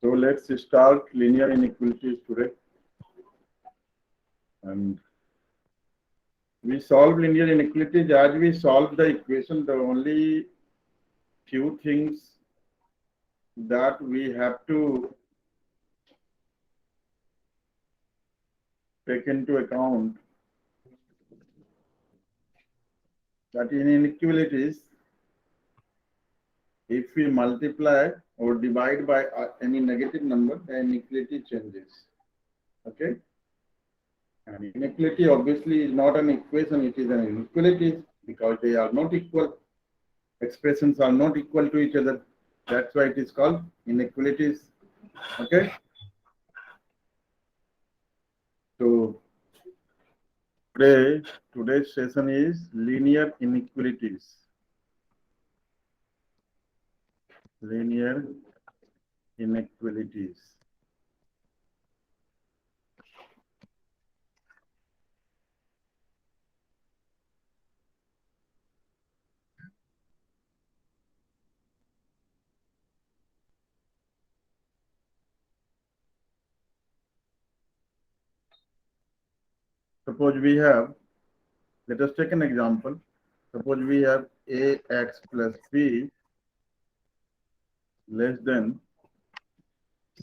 So let's start linear inequalities today. And we solve linear inequalities. As we solve the equation, the only few things that we have to take into account that in inequalities, if we multiply or divide by any negative number, the inequality changes. Okay? And inequality obviously is not an equation, it is an inequality because they are not equal. Expressions are not equal to each other. That's why it is called inequalities. Okay? So today's session is linear inequalities. Linear inequalities. Suppose we have, let us take an example. Suppose we have ax plus b less than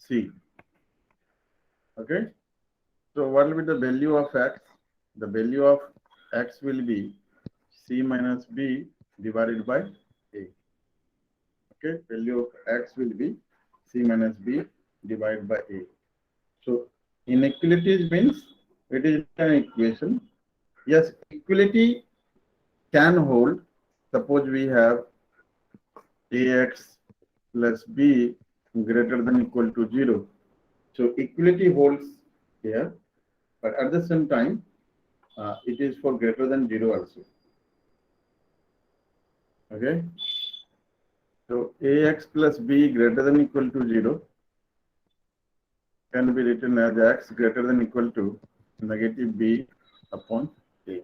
c. Okay? So what will be the value of x? The value of x will be c minus b divided by a. Okay? Value of x will be c minus b divided by a. So inequalities means it is an equation. Yes, equality can hold. Suppose we have ax plus b greater than equal to 0. So equality holds here, but at the same time, it is for greater than 0 also. Okay. So ax plus b greater than equal to 0 can be written as x greater than equal to negative b upon a.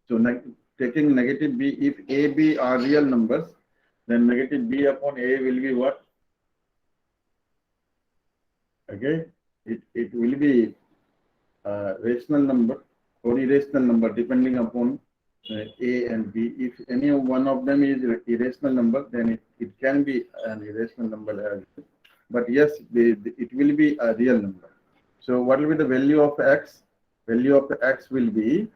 So taking negative b, if a, b are real numbers, then negative b upon a will be what? Okay, it will be a rational number or irrational number depending upon a and b. If any one of them is irrational number, then it can be an irrational number as well. But yes, it will be a real number. So what will be the value of x? Value of x will be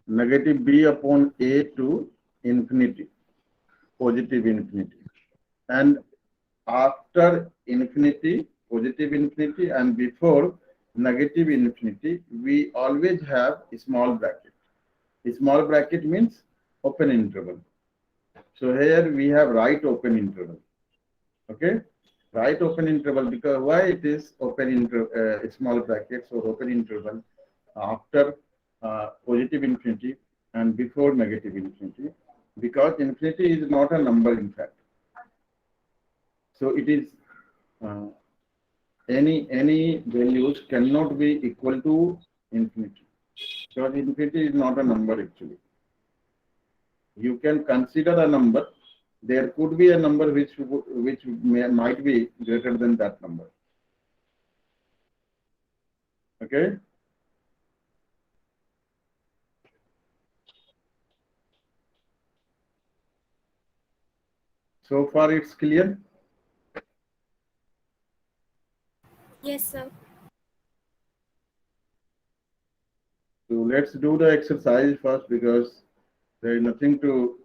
negative b upon a to infinity, positive infinity. And after infinity, positive infinity, and before negative infinity, we always have a small bracket. A small bracket means open interval. So here we have right open interval. Okay, right open interval, because why it is open interval, small brackets or open interval after positive infinity and before negative infinity, because infinity is not a number in fact. So it is any values cannot be equal to infinity, because infinity is not a number actually. You can consider a number. There could be a number which might be greater than that number. Okay. So far it's clear. Yes, sir. So let's do the exercise first, because there is nothing to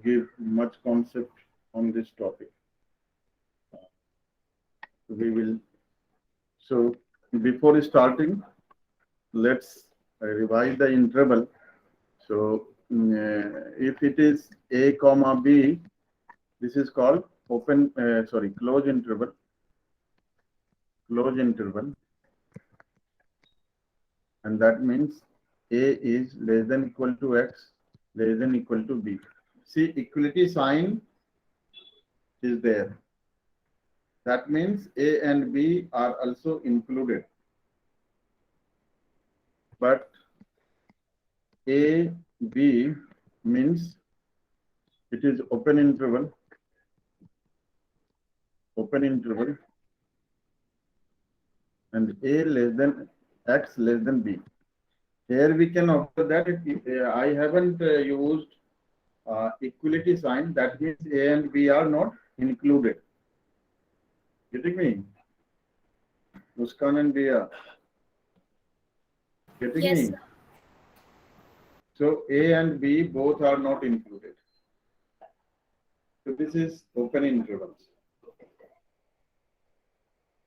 give much concept on this topic. We will. So before starting, let's revise the interval. So if it is a comma b, this is called closed interval. Closed interval, and that means a is less than equal to x, less than equal to b. See, equality sign is there. That means a and b are also included. But a, b means it is open interval, and A less than X less than B. Here we can observe that I haven't used equality sign. That means A and B are not included. Getting me? Muskan and Bia. Getting Yes, me? sir. So A and B both are not included. So this is open intervals.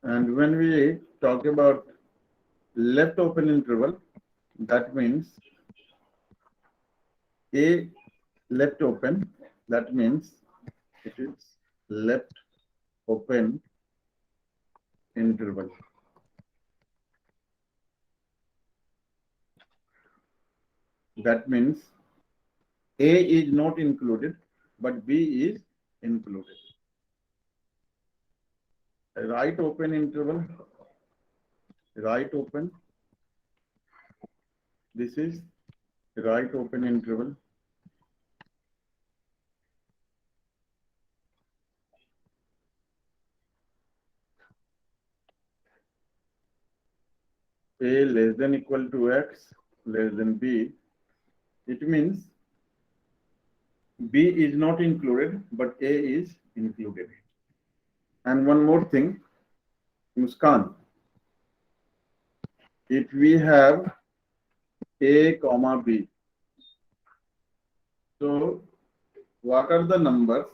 And when we talk about left open interval, that means A left open, that means it is left open interval. That means A is not included, but B is included. Right open interval, right open. This is right open interval. A less than equal to X less than B. It means B is not included, but A is included. And one more thing, Muskan, if we have A comma B, so what are the numbers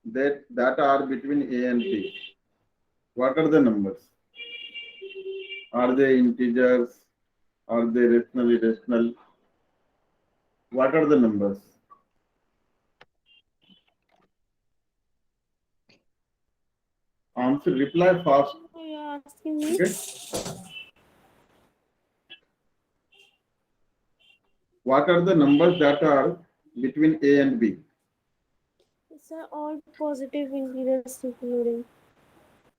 that are between A and B? What are the numbers? Are they integers? Are they rational, irrational? What are the numbers? Answer, reply fast. You're asking me? Okay. What are the numbers that are between A and B? Sir, all positive integers including.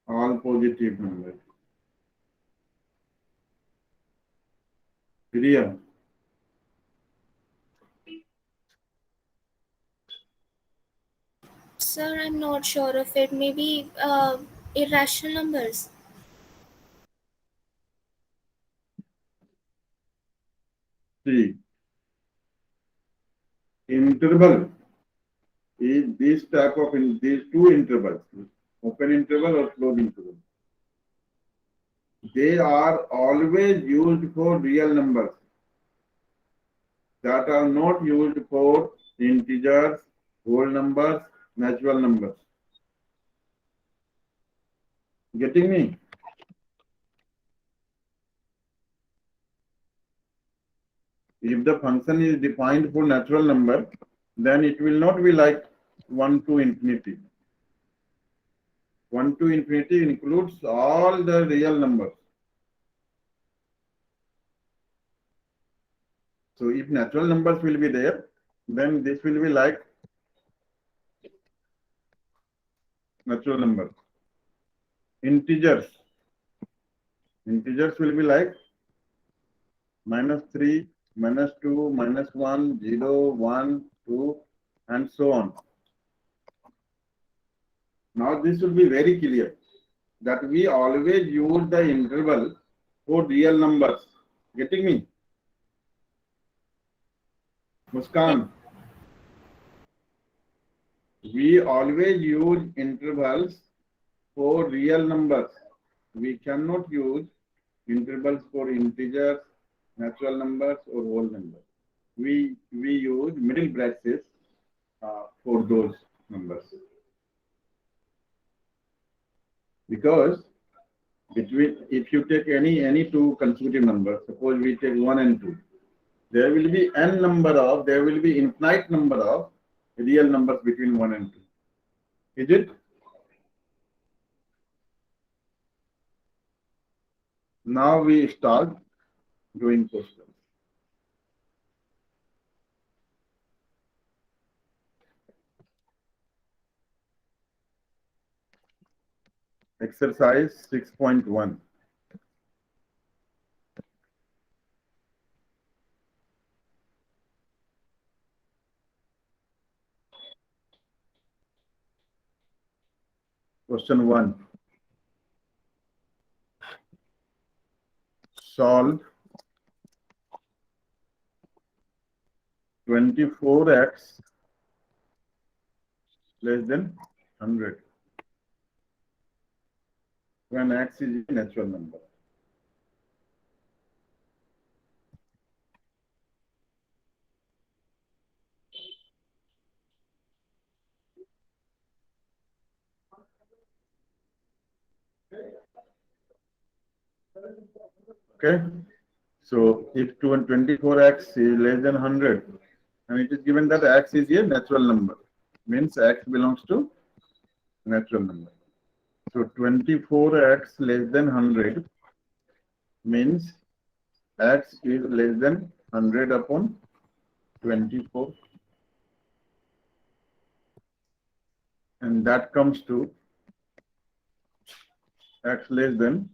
All positive numbers. Priya, Sir, I'm not sure of it. Maybe irrational numbers. see, interval is this type of these two intervals, open interval or closed interval. They are always used for real numbers that are not used for integers, whole numbers, natural numbers. Getting me? If the function is defined for natural number, then it will not be like 1 to infinity. 1 to infinity includes all the real numbers. So if natural numbers will be there, then this will be like natural numbers. Integers will be like -3, -2, -1, 0, 1, 2, and so on. Now this will be very clear that we always use the interval for real numbers. Getting me? Muskan, we always use intervals for real numbers. We cannot use intervals for integers, natural numbers, or whole numbers. We use middle brackets for those numbers. Because if you take any two consecutive numbers, suppose we take 1 and 2, there will be infinite number of real numbers between 1 and 2. Is it? Now we start doing questions. Exercise 6.1. Question 1. Solve 24x less than 100 when x is a natural number. Okay. So if 24x is less than 100 and it is given that x is a natural number, means x belongs to natural number. So 24x less than 100 means x is less than 100 upon 24, and that comes to x less than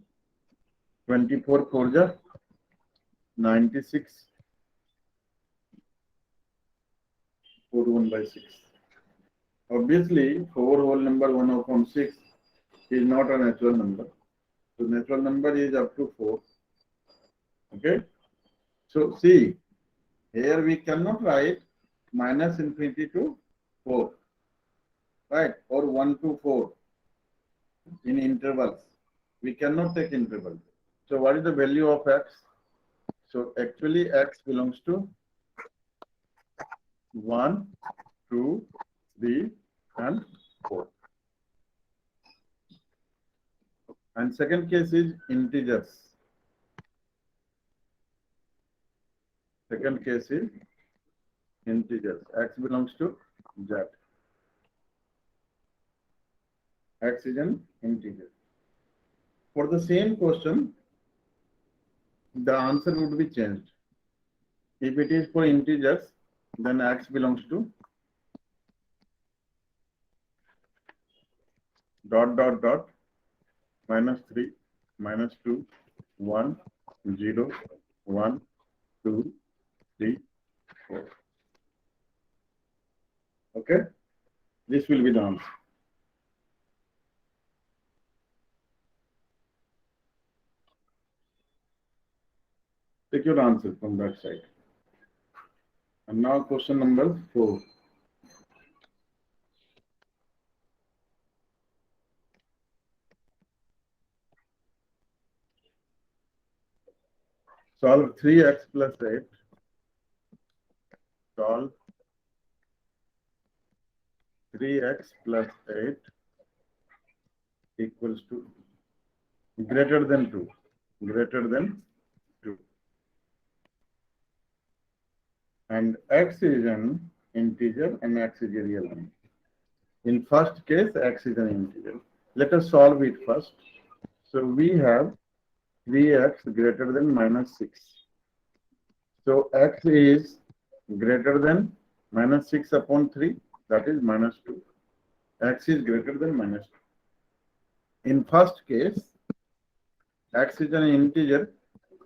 24 for the 96 for 1 by 6. Obviously, 4 whole number 1 upon 6 is not a natural number. So natural number is up to 4. Okay. So see, here we cannot write minus infinity to 4, right? Or 1 to 4 in intervals. We cannot take intervals. So what is the value of x? So actually x belongs to 1, 2, 3, and 4. And second case is integers. Second case is integers. X belongs to z. X is an integer. For the same question, the answer would be changed. If it is for integers, then x belongs to dot dot dot -3, -2, 1, 0, 1, 2, 3, 4. Okay? This will be the answer. Take your answer from that side. And now question number 4. Solve 3x plus 8. Solve 3x plus 8 equals to greater than 2. Greater than 2. And x is an integer and x is a real number. In first case, x is an integer. Let us solve it first. So we have 3x greater than -6. So x is greater than -6 upon 3, that is -2. X is greater than -2. In first case, x is an integer,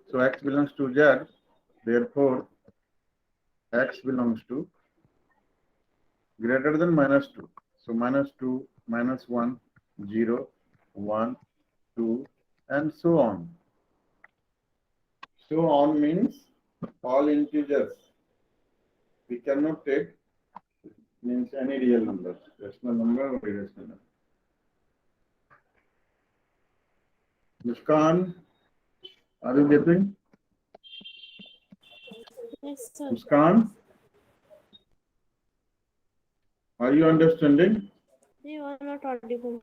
so x belongs to z. Therefore, x belongs to greater than -2. So -2, -1, 0, 1, 2, and so on. So on means all integers. We cannot take means any real numbers, rational number or irrational number. Muskan, are you getting? Yes, sir. Muskan, are you understanding? You are not audible.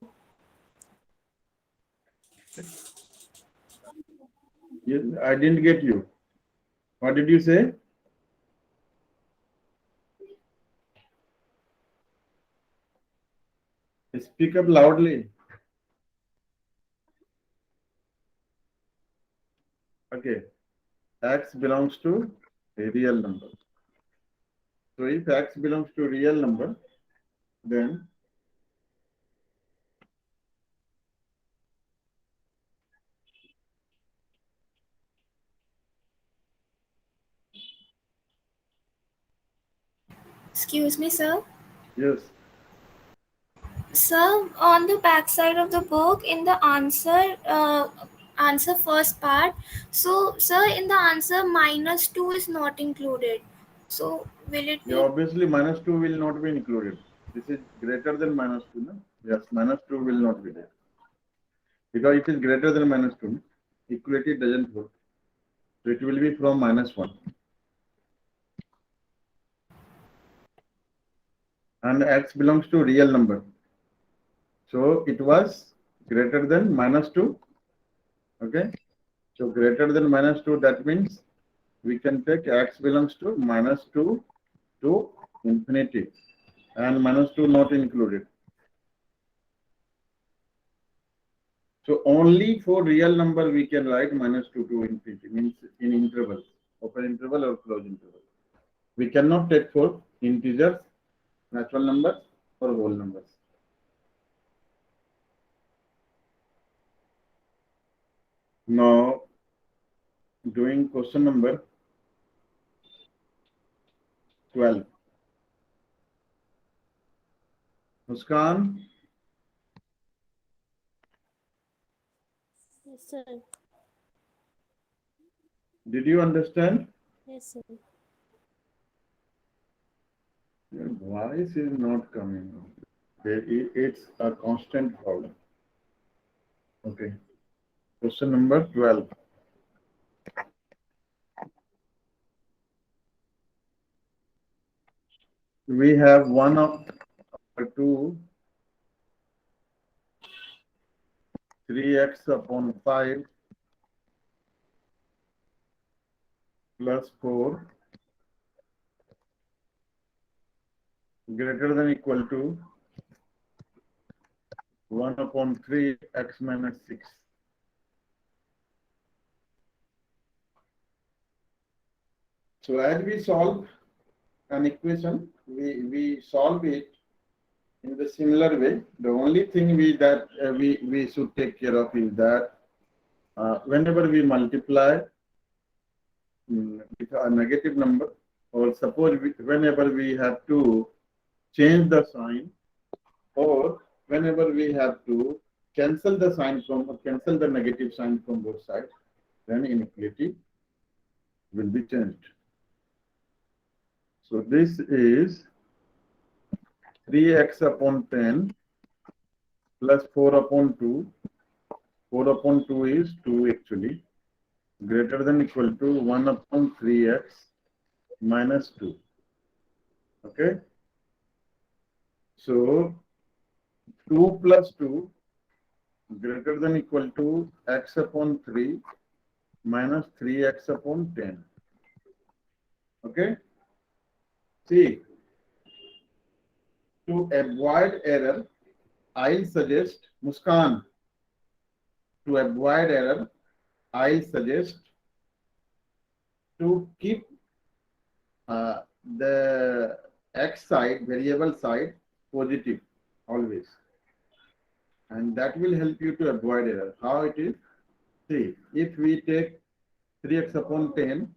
Yes, I didn't get you. What did you say? Speak up loudly. Okay. X belongs to a real number. So if x belongs to a real number, then Excuse me, sir. yes. So on the back side of the book, in the answer first part, so sir, in the answer -2 is not included. So will it Yeah, be? obviously -2 will not be included. This is greater than -2, no? Yes, -2 will not be there. Because it is greater than -2, equality doesn't work. So it will be from -1. And x belongs to real number. So it was greater than -2. Okay. So greater than -2, that means we can take x belongs to -2 to infinity. And -2 not included. So only for real number we can write -2 to infinity, means in intervals, open interval or close interval. We cannot take for integers, natural numbers, or whole numbers. Now, doing question number 12. Muskan, Yes, sir. did you understand? Yes, sir. Your voice is not coming. It's a constant problem. Okay. Question number 12. We have 1 of 2, 3x upon 5 plus 4 greater than equal to 1 upon 3 x minus 6. So as we solve an equation, we solve it in the similar way. The only thing we should take care of is that whenever we multiply with a negative number, or suppose whenever we have to change the sign, or whenever we have to cancel the negative sign from both sides, then inequality will be changed. So this is 3x upon 10 plus 4 upon 2. 4 upon 2 is 2 actually, greater than equal to 1 upon 3x minus 2. Okay. So 2 plus 2 greater than equal to x upon 3 minus 3x upon 10. Okay. See, to avoid error, I'll suggest, Muskan, to avoid error, I'll suggest to keep the x side, variable side, positive always. And that will help you to avoid error. How it is? See, if we take 3x upon 10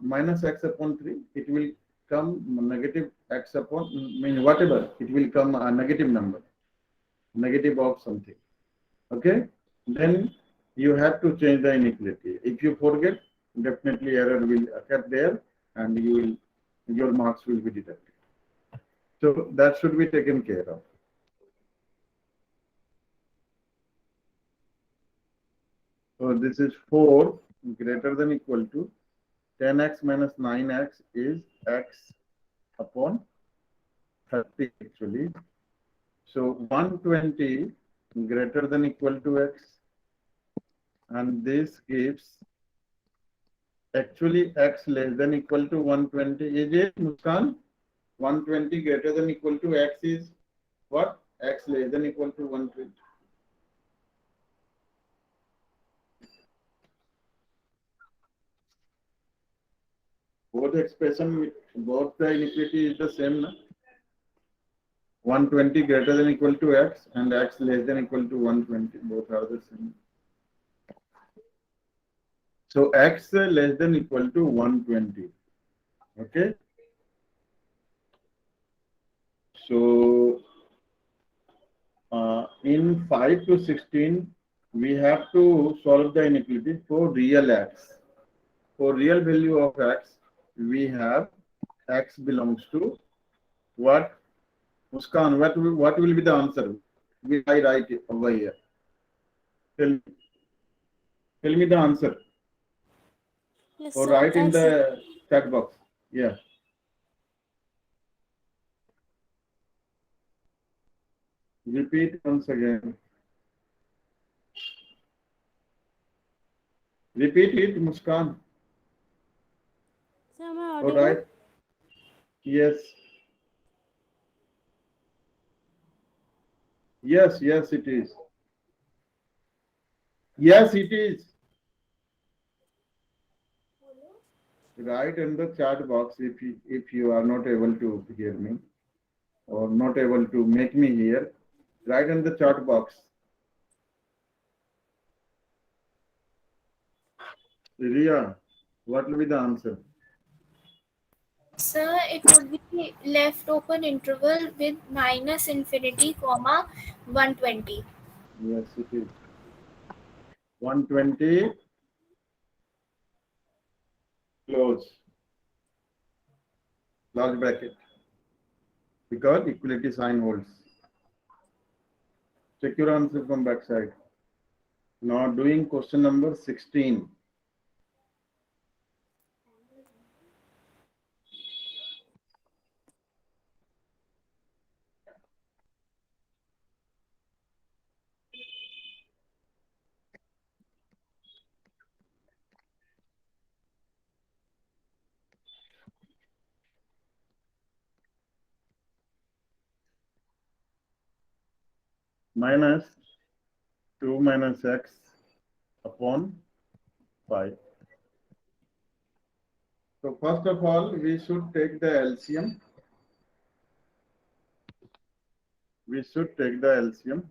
minus x upon 3, it will come negative x upon, mean whatever, it will come a negative number, negative of something. Okay? Then you have to change the inequality. If you forget, definitely error will occur there and your marks will be deducted. So that should be taken care of. So this is 4 greater than equal to 10x minus 9x is x upon 30 actually. So 120 greater than equal to x, and this gives actually x less than equal to 120. Is it, Muskan? 120 greater than equal to x is what? X less than equal to 120. Both expression, both the inequality is the same. Na? 120 greater than equal to x and x less than equal to 120. Both are the same. So x less than equal to 120. Okay. So In 5 to 16, we have to solve the inequality for real x. For real value of x, we have x belongs to what? Muskan, what will be the answer? Will I write it over here? Tell, tell me the answer. Yes, Or sir. write in X. the chat box. Yeah. Repeat once again. Repeat it, Muskan. Sir, am I All audible? right. Yes. Yes, yes, it is. Yes, it is. Write in the chat box if you are not able to hear me or not able to make me hear. Write in the chat box. Ria, what will be the answer? Sir, it would be left open interval with minus infinity, comma 120. Yes, it is. 120 close, large bracket, because equality sign holds. Check your answer from backside. Now doing question number 16. Minus 2 minus x upon 5. So first of all, we should take the LCM. We should take the LCM.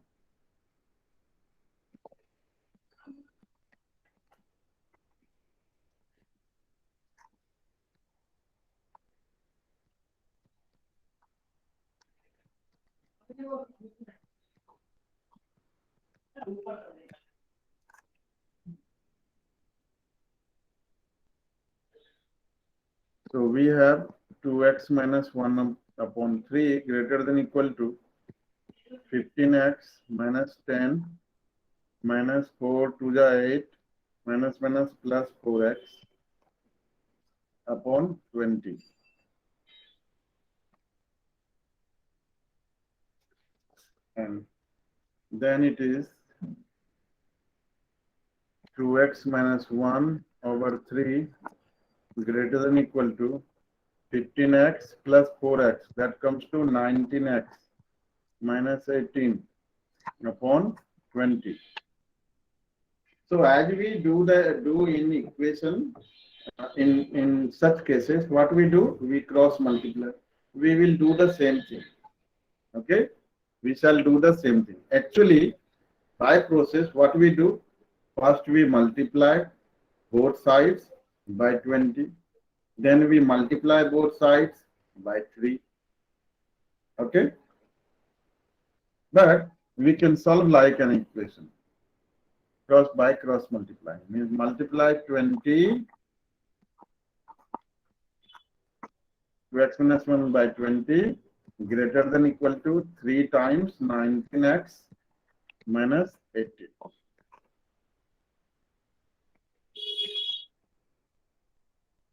So we have 2x minus 1 upon 3 greater than equal to 15x minus 10 minus 4 to the 8 minus minus plus 4x upon 20. And then it is 2x minus 1 over 3 greater than equal to 15x plus 4x. That comes to 19x minus 18 upon 20. So as we do in equation, in such cases, what we do, we cross multiply. We will do the same thing. Okay, we shall do the same thing. Actually, by process, what we do, first we multiply both sides by 20. Then we multiply both sides by 3. Okay, but we can solve like an equation. Cross by cross multiply means multiply 20 2x minus 1 by 20 greater than equal to 3 times 19x minus 80.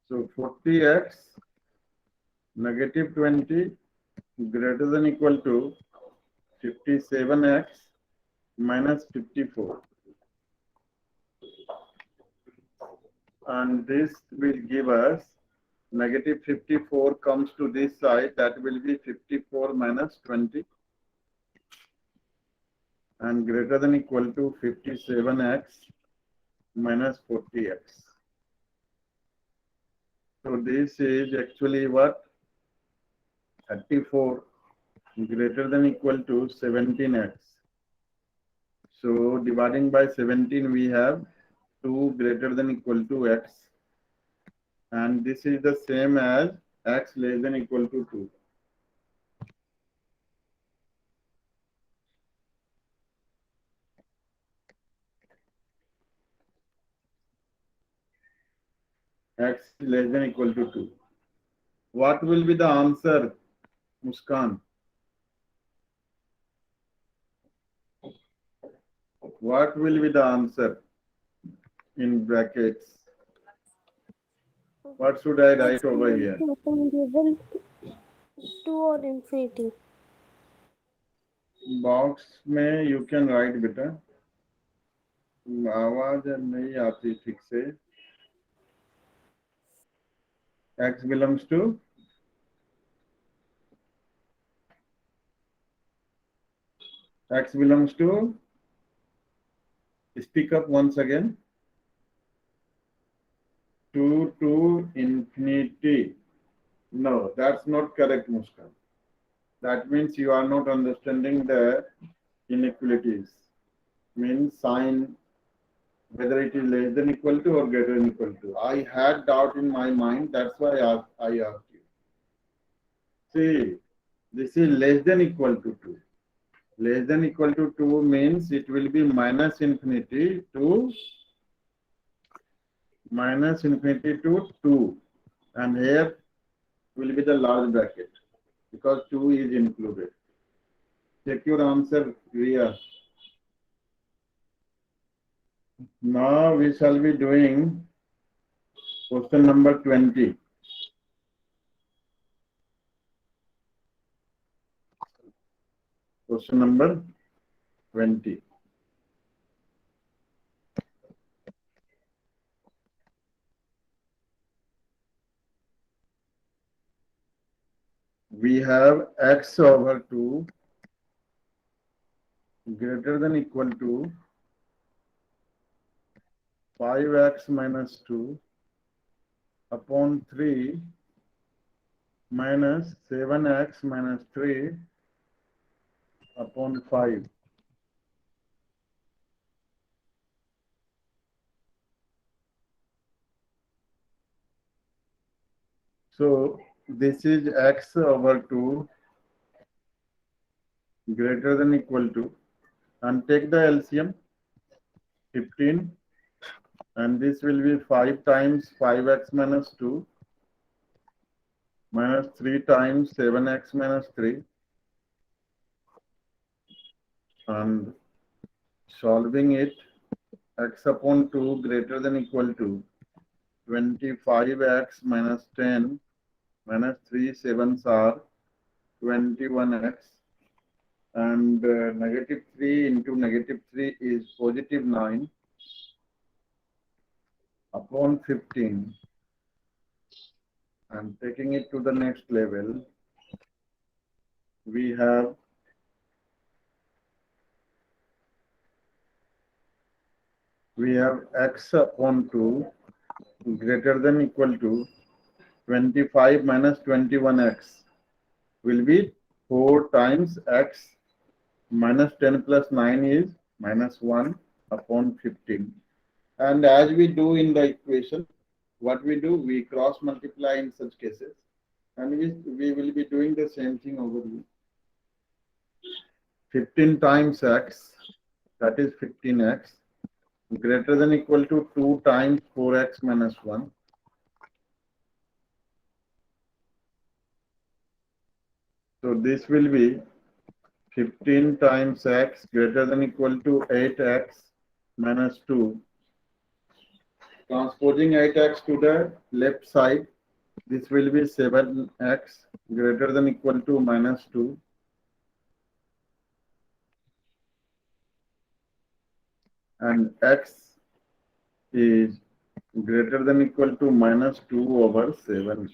So 40x negative 20 greater than equal to 57x minus 54. And this will give us negative 54 comes to this side, that will be 54 minus 20 and greater than equal to 57x minus 40x. So this is actually what? 34 greater than equal to 17x. So dividing by 17 we have 2 greater than equal to x, and this is the same as x less than equal to 2. x is less than equal to 2. What will be the answer, Muskan? What will be the answer in brackets? What should I write over here? Given 2 or infinity. Box में you can write बेटा. आवाज नहीं आती ठीक से. X belongs to speak up once again. 2 to infinity. No, that's not correct, Muskan. That means you are not understanding the inequalities. Means sign, whether it is less than equal to or greater than equal to. I had doubt in my mind, that's why I asked you. See, this is less than equal to 2. Less than equal to 2 means it will be minus infinity to 2. And here will be the large bracket because 2 is included. Check your answer, Riya. Now we shall be doing question number 20. Question number 20. We have x over 2 greater than equal to 5x minus 2 upon 3 minus 7x minus 3 upon 5. So this is x over 2 greater than equal to, and take the LCM 15, and this will be 5 times 5x minus 2 minus 3 times 7x minus 3, and solving it, x upon 2 greater than equal to 25x minus 10 minus 3 7s are 21x, and negative 3 into negative 3 is positive 9 upon 15. And taking it to the next level, we have x upon 2 greater than equal to 25 minus 21x will be 4 times x minus 10 plus 9 is minus 1 upon 15. And as we do in the equation, what we do, we cross multiply in such cases, and we will be doing the same thing over here. 15 times x, that is 15x, greater than equal to 2 times 4x minus 1. So this will be 15 times x greater than equal to 8x minus 2. Transposing 8x to the left side, this will be 7x greater than equal to minus 2. And x is greater than equal to minus 2 over 7.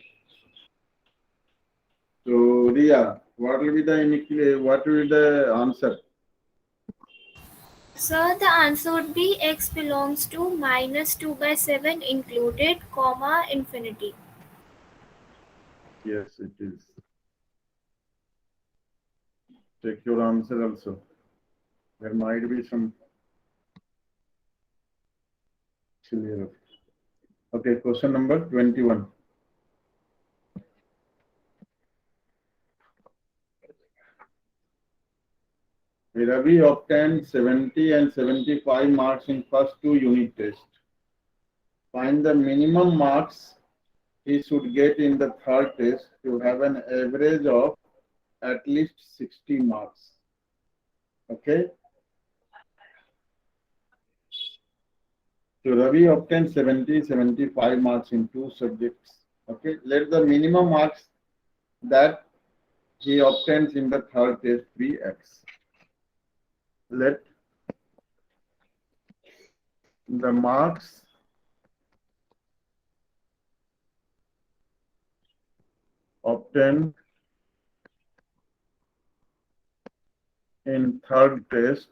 So, Riya, what will be the answer? So the answer would be x belongs to minus 2 by 7 included, comma, infinity. Yes, it is. Check your answer also. There might be some clear. Okay, question number 21. Ravi obtained 70 and 75 marks in first 2 unit tests. Find the minimum marks he should get in the third test to have an average of at least 60 marks. Okay. So Ravi obtained 75 marks in 2 subjects. Okay. Let the minimum marks that he obtains in the third test be X. Let the marks obtained in third test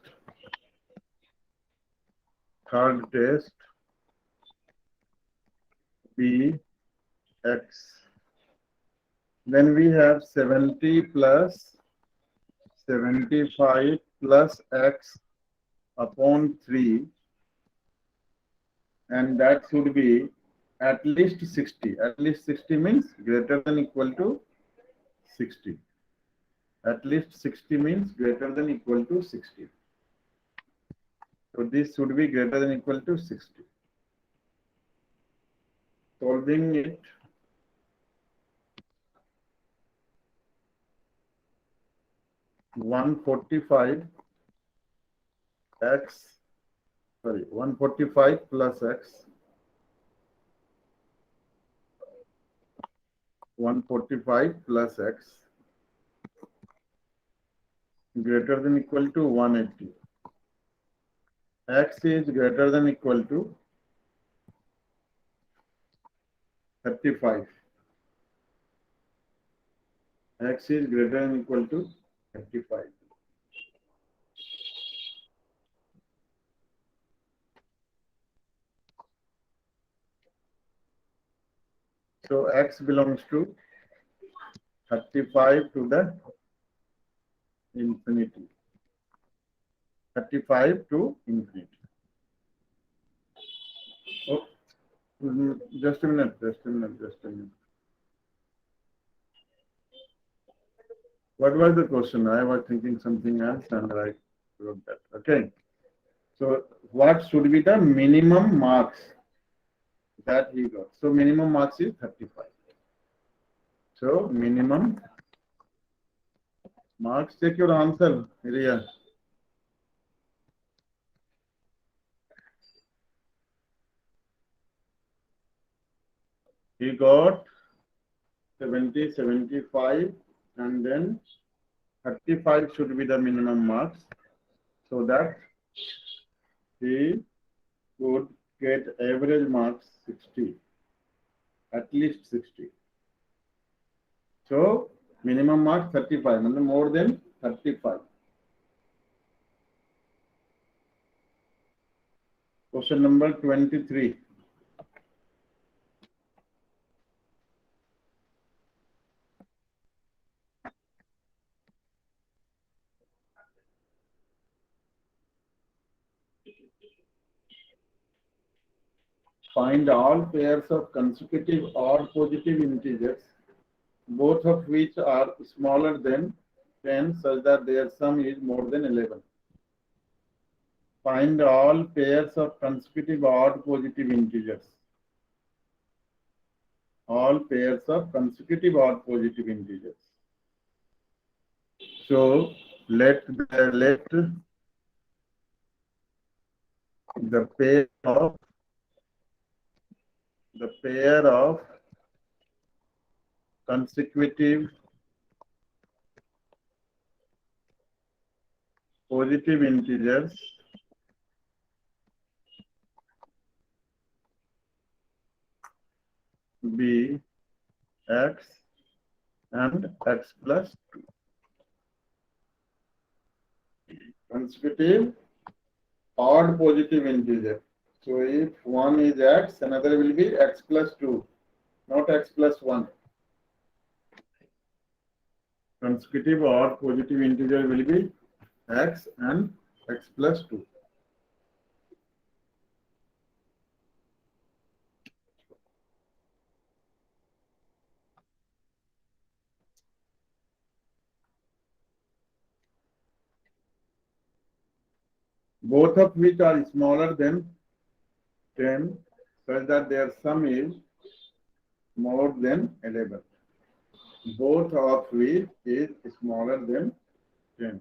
be X. Then we have 70 plus 75 plus X upon 3, and that should be at least 60. At least 60 means greater than equal to 60. At least 60 means greater than equal to 60. So this should be greater than equal to 60. Solving it, one 45 plus X, 145 plus X greater than equal to 180. X is greater than equal to 35. X is greater than equal to 35. So X belongs to 35 to the infinity. 35 to infinity. Oh, just a minute. What was the question? I was thinking something else and I wrote that. Okay. So what should be the minimum marks that he got? So minimum marks is 35. So minimum marks. Check your answer, Riya. He got 70, 75, and then 35 should be the minimum marks, so that he would get average marks 60, at least 60. So minimum marks 35, and more than 35. Question number 23. Find all pairs of consecutive or positive integers, both of which are smaller than 10, such that their sum is more than 11. Find all pairs of consecutive odd positive integers. All pairs of consecutive odd positive integers. So let the pair of consecutive positive integers be X and X plus 2. Consecutive odd positive integer. So if one is X, another will be X plus 2, not X plus 1. Consecutive odd positive integer will be X and X plus 2. Both of which are smaller than 10, such that their sum is more than 11. Both of which is smaller than 10.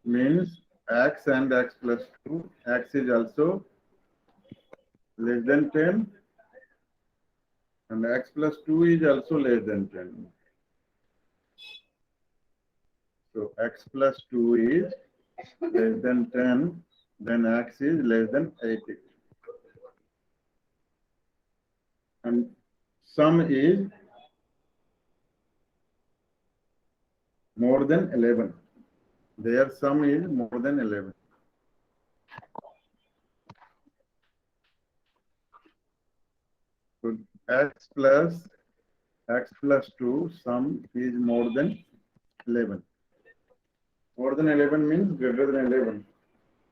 Means x and x plus 2, x is also less than 10 and x plus 2 is also less than 10. So x plus 2 is less than 10, then x is less than 80. And sum is more than 11. Their sum is more than 11. So x plus 2 sum is more than 11. More than 11 means greater than 11.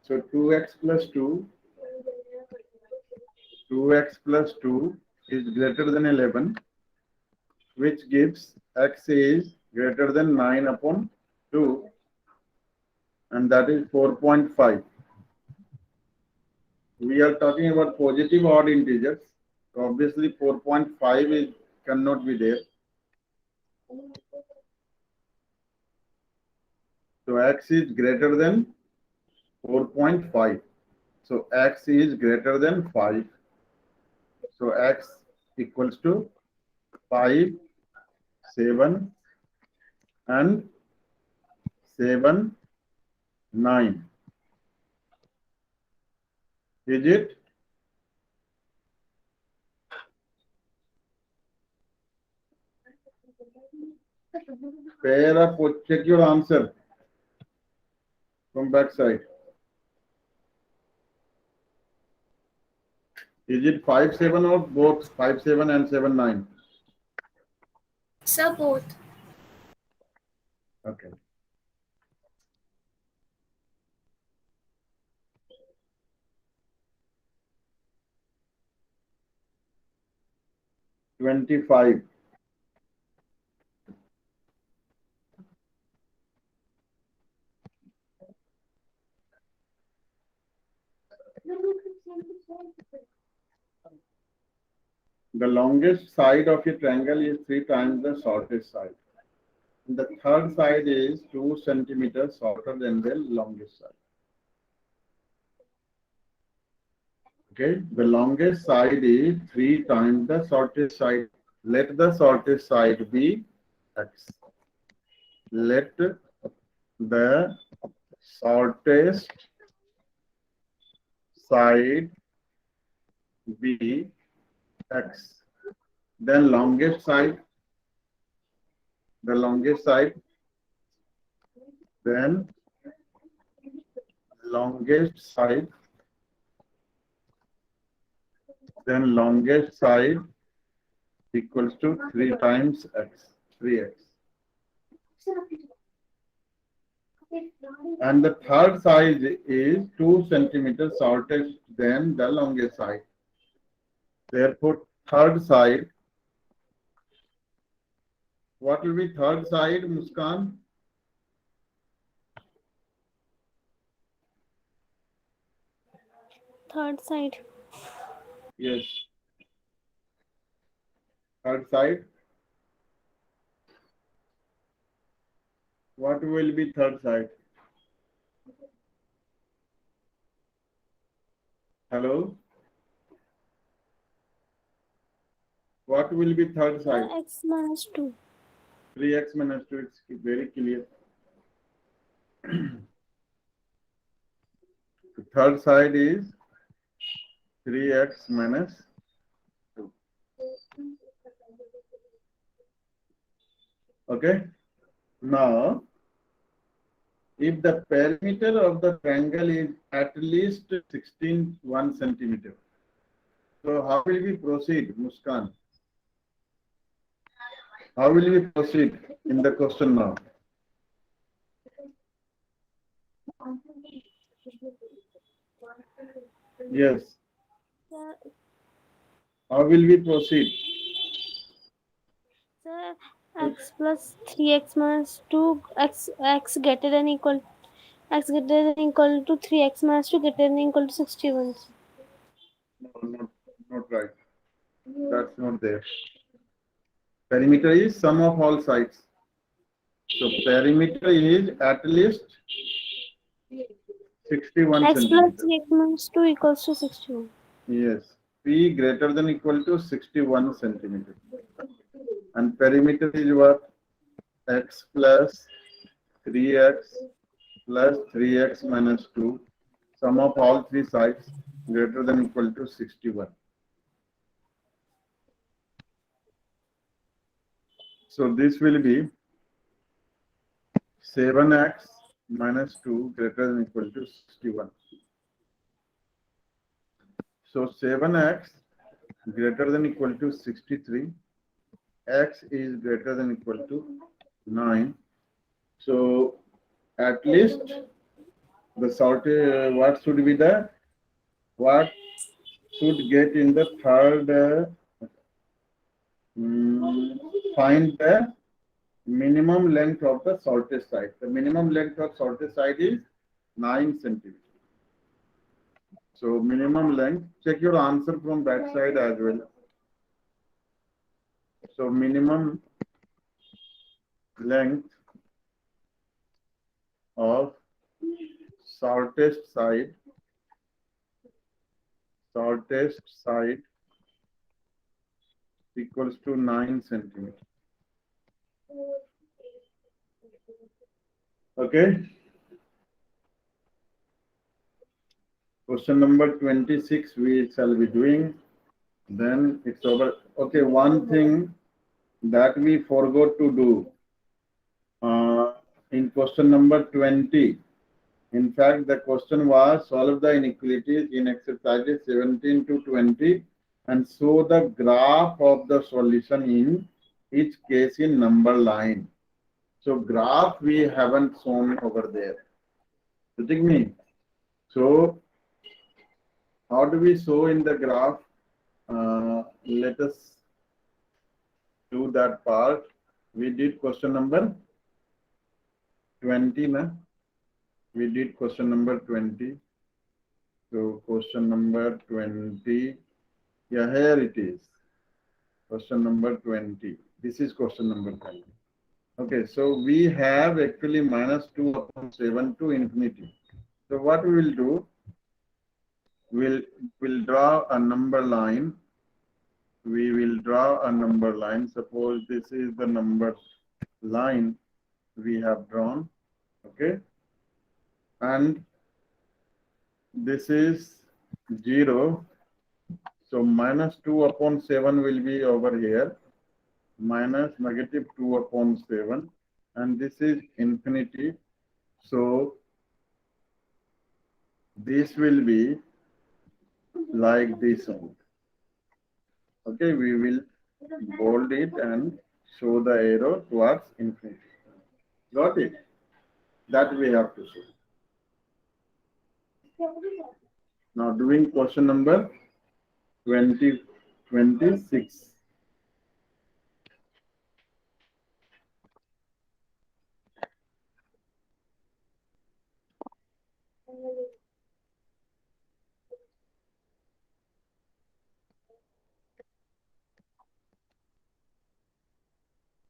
So 2x plus 2 is greater than 11, which gives x is greater than 9 upon 2, and that is 4.5. We are talking about positive odd integers. So obviously 4.5 is cannot be there. So x is greater than 4.5. So x is greater than 5. So x equals to 5, 7, and 7, 9. Is it? Pair up, check your answer from back side. Is it 5, 7 or both 5, 7 and 7, 9? Sir, both. Okay. $25. The longest side of a triangle is 3 times the shortest side. The third side is 2 centimeters shorter than the longest side. Okay, the longest side is 3 times the shortest side. Let the shortest side be x. Let the shortest side be x. Then longest side, then longest side equals to 3 times x, 3x. And the third side is 2 centimeters shorter than the longest side. Therefore, third side, what will be third side, Muskan? Third side. Yes. Third side. What will be third side? Hello? What will be third side? X minus 2. 3x minus 2, it's very clear. The third side is 3x minus 2. Okay? Now, if the perimeter of the triangle is at least 1 centimeter, so how will we proceed, Muskan? How will we proceed in the question now? Yes. Sir, How will we proceed? sir, x plus 3x minus 2, x greater than equal to 3x minus 2 greater than equal to 61. No, not right. That's not there. Perimeter is sum of all sides. So perimeter is at least 61 X plus centimeter. 3x minus 2 equals to 61. Yes. P greater than equal to 61 centimeter. And perimeter is what? X plus 3x plus 3x minus 2. Sum of all three sides greater than equal to 61. So this will be 7x minus 2 greater than equal to 61. So 7x greater than equal to 63. X is greater than equal to 9. So at least the sorted what should be the what should get in the third find the minimum length of the shortest side. The minimum length of shortest side is 9 centimeters. So minimum length, check your answer from that side as well. So minimum length of shortest side equals to 9 centimeters. Okay. Question number 26 we shall be doing. Then it's over. Okay, one thing that we forgot to do in question number 20. In fact, the question was solve the inequalities in exercises 17 to 20 and show the graph of the solution in each case in number line. So graph we haven't shown over there. You think me? So how do we show in the graph? Let us do that part. We did question number 20, na? We did question number 20. So question number 20. Yeah, here it is. Question number 20. This is question number 20. Okay, so we have actually minus 2 upon 7 to infinity. So what we will do, we'll draw a number line. We will draw a number line. Suppose this is the number line we have drawn. Okay. And this is 0. So minus 2 upon 7 will be over here. Minus negative 2 upon 7. And this is infinity. So this will be like this only. Okay, we will bold it and show the arrow towards infinity. Got it? That we have to show. Now doing question number 26.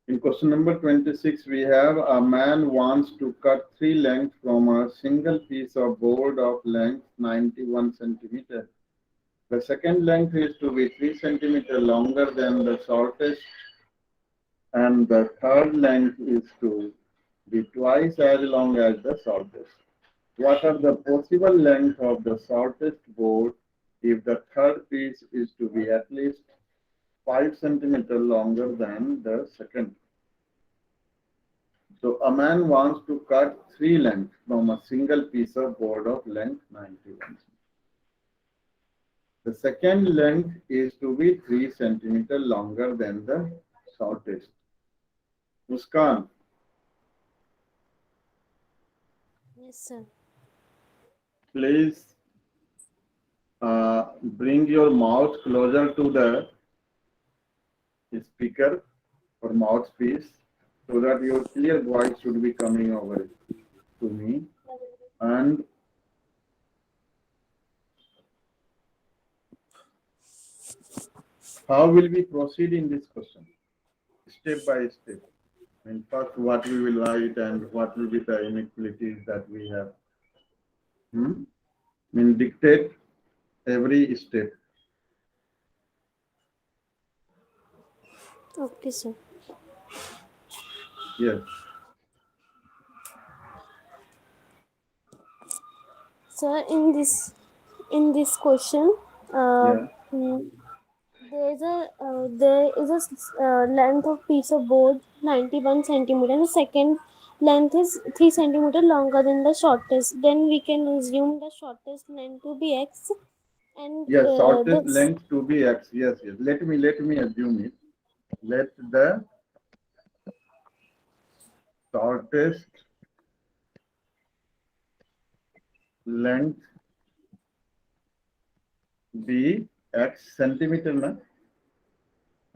In question number 26, we have a man wants to cut 3 lengths from a single piece of board of length 91 centimeter. The second length is to be 3 centimeter longer than the shortest, and the third length is to be twice as long as the shortest. What are the possible length of the shortest board if the third piece is to be at least 5 centimeter longer than the second? So a man wants to cut 3 lengths from a single piece of board of length 91. The second length is to be 3 centimeter longer than the shortest. Muskan. Yes, sir. Please bring your mouth closer to the speaker or mouthpiece so that your clear voice should be coming over to me. And how will we proceed in this question? Step by step. And first, what we will write and what will be the inequalities that we have. Dictate every step. Okay, sir. Yes. Sir, in this question, Yeah. there is a length of piece of board 91 centimeter, and the second length is 3 centimeter longer than the shortest. Then we can assume the shortest length to be x, and Yes. Shortest this length to be x. Yes. Yes. Let me assume it. Let the shortest length be x centimeter, na?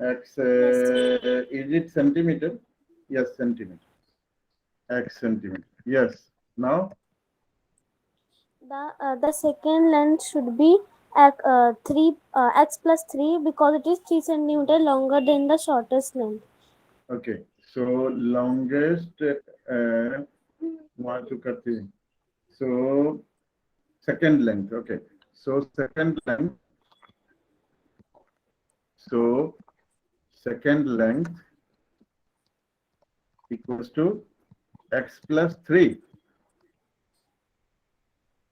X, yes, is it centimeter? Yes, centimeter. X centimeter. Yes. Now, the second length should be x plus 3, because it is 3 centimeter longer than the shortest length. okay. So longest, want to cut it. So second length. Okay. So second length. So second length equals to x plus 3.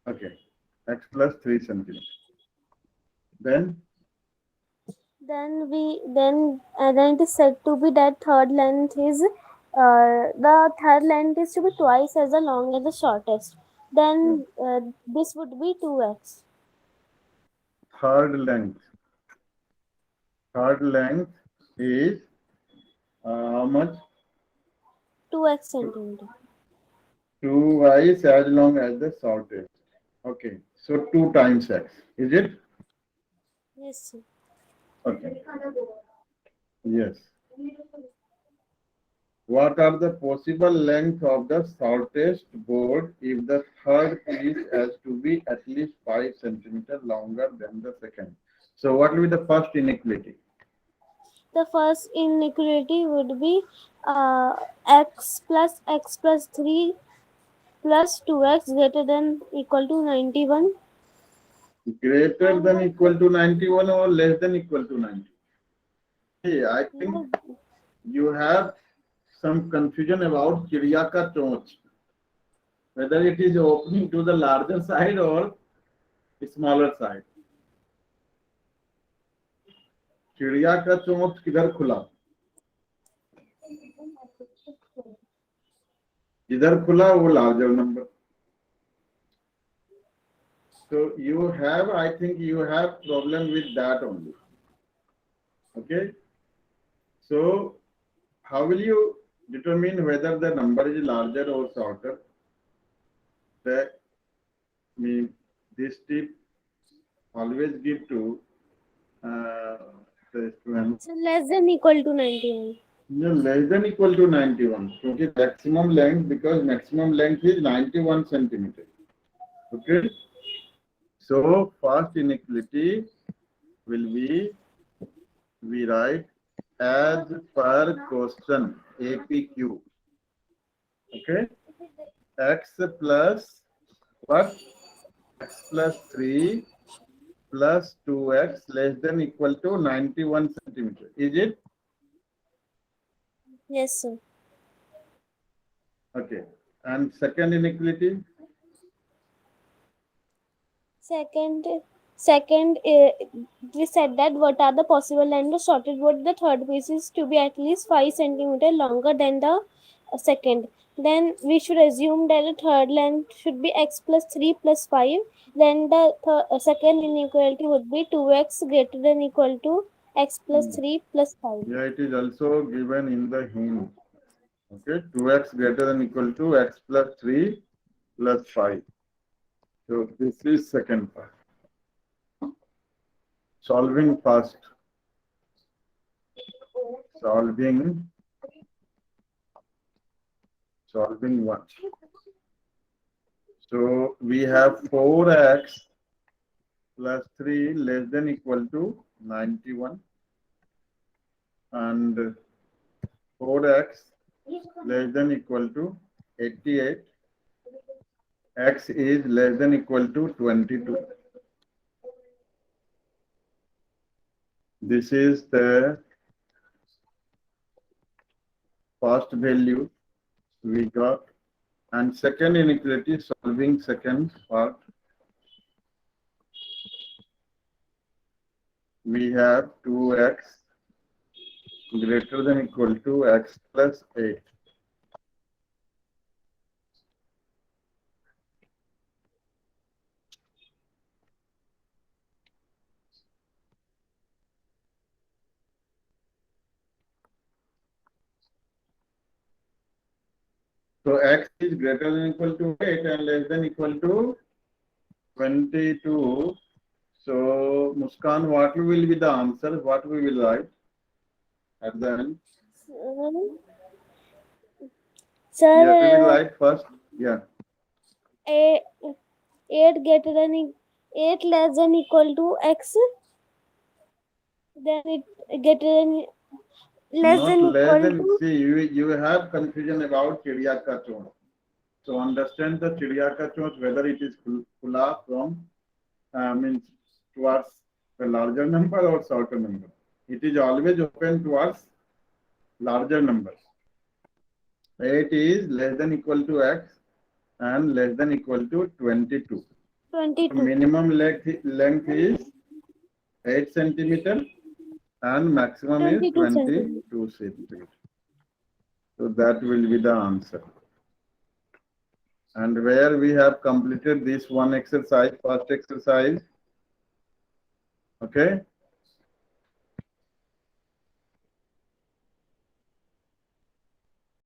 Okay. X plus 3 centimeter. Then Then it is said to be that the third length is to be twice as long as the shortest. Then this would be 2x. third length. Third length is how much? 2x centimeter. Twice as long as the shortest. Okay. So 2 times x. Is it? Yes, sir. Okay. Yes. What are the possible length of the shortest board if the third piece has to be at least 5 centimeter longer than the second? So what will be the first inequality? The first inequality would be x plus 3 plus 2x greater than equal to 91. Greater than equal to 91 or less than equal to 90? Hey, I think No, you have some confusion about Chiriya ka chonch, whether it is opening to the larger side or smaller side. चिड़िया का चोंच किधर खुला? इधर खुला वो larger number. So you have, I think you have problem with that only. Okay. So how will you determine whether the number is larger or shorter? That means this tip always give to the student. so less than equal to 91. Yeah, less than equal to 91. Okay, maximum length, because maximum length is 91 centimeter. Okay. So first inequality will be, we write as per question APQ. Okay. X plus what? X plus 3 plus 2x less than equal to 91 centimeter. Is it? Yes, sir. Okay. And second inequality? Second, we said that what are the possible length of shortest board? The third piece is to be at least 5 centimeter longer than the second. Then we should assume that the third length should be x plus 3 plus 5. Then the second inequality would be 2x greater than equal to x plus 3 plus 5. Yeah, it is also given in the hint. Okay, 2x greater than equal to x plus 3 plus 5. So this is second part. Solving first. Solving one. So we have 4x plus 3 less than equal to 91. and 4x less than equal to 88. X is less than equal to 22. This is the first value we got. And second inequality, solving second part. We have 2x greater than equal to x plus 8. So x is greater than equal to 8 and less than equal to 22. So Muskan, what will be the answer? What we will write at the end? Sir, Yeah, we will write first. Yeah. 8 greater than 8 less than equal to x, then it greater than less Not than less equal than, to see, you have confusion about Chidiya Ka Chonch. So understand the Chidiya Ka Chonch, whether it is khula from, means towards the larger number or shorter number. It is always open towards larger numbers. 8 is less than equal to x and less than equal to 22. 22. Minimum length is 8 centimeter and maximum is 22 22 centimeter. So that will be the answer. And where we have completed this one exercise, first exercise. Okay.